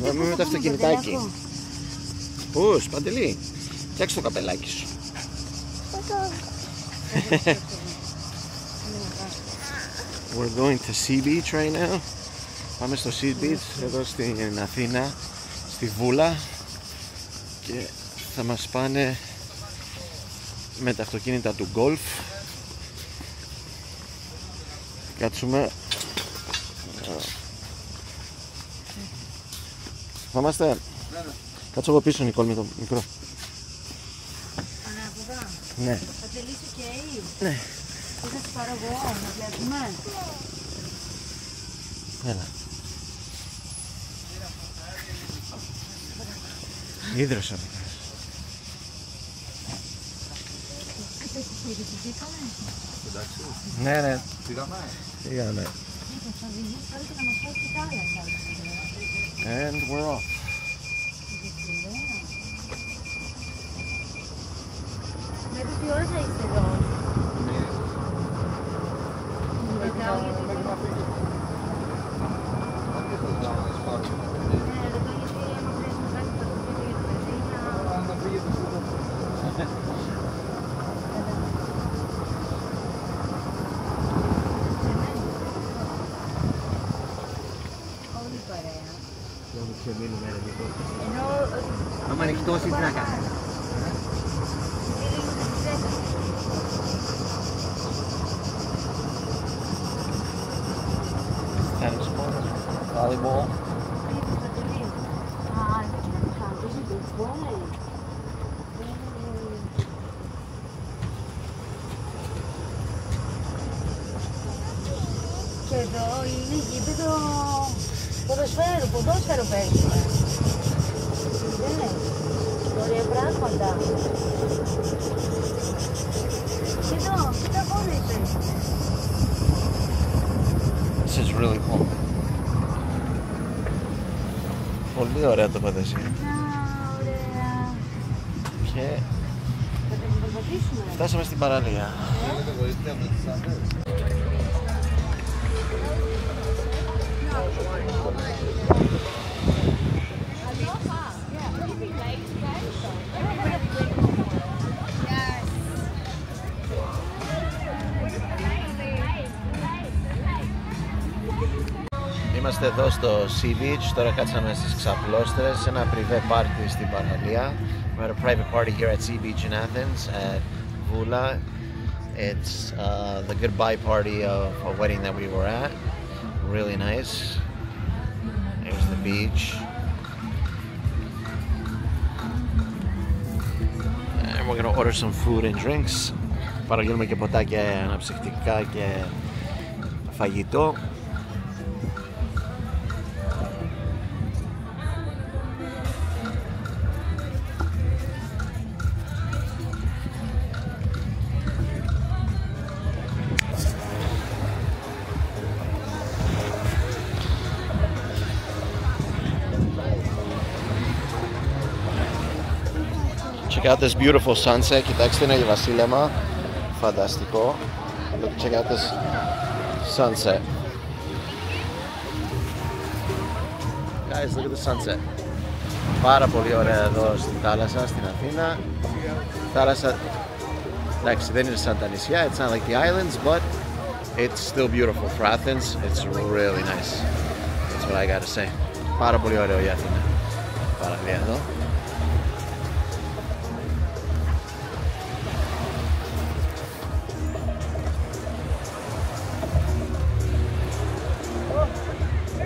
Πάμε με το αυτοκινητάκι. Πούς, Παντελή, φτιάξε το καπελάκι σου. We're going to Sea Beach right now. Πάμε στο Sea Beach εδώ στην Αθήνα, στη Βούλα, και θα μας πάνε με τα αυτοκίνητα του Golf. Κάτσουμε. Θα είμαστε. Κάτσω από πίσω, Νικόλ, με το μικρό. Ανάποδα. Ναι. Θα τελείσει και η. Ναι. Τι θα σου πάρω εγώ, να βλέπουμε. Έλα. Ίδρυσα. Ναι, ναι. Πήγαμε. And we're off. Μέχρι τι ώρα θα είστε εδώ? Άμα ανοιχτώσει, τι να κάνει? Tennis court, volleyball. Και εδώ είναι γήπεδο ποδόσφαιρο παίζουμε. Ναι, ωραία πράγματα. Κοίτα πόνο είπες. This is really cool. Πολύ ωραία τοποθεσία. Ωραία. Και Θα τα περπατήσουμε. φτάσαμε στην παραλία. Είμαστε εδώ στο Sea Beach, τώρα κάτσαμε στις ξαπλώστρες σε ένα privé party στην παραλία. We had a private party here at Sea Beach in Athens at Vula. It's the goodbye party of a wedding that we were at. Really nice. There's the beach. And we're gonna order some food and drinks. Παραγγείλουμε και ποτάκια αναψυκτικά και φαγητό. Check out this beautiful sunset. Κοιτάξτε, είναι η βασίλεμα. Φανταστικό. Check out this sunset. Guys, look at the sunset. Πάρα πολύ ωραία εδώ στην θάλασσα, στην Αθήνα. Η θάλασσα, εντάξει, δεν είναι σαν τα νησιά. It's not like the islands, but it's still beautiful. For Athens, it's really nice. That's what I gotta say. Πάρα πολύ ωραίο η Αθήνα. Παραλία εδώ.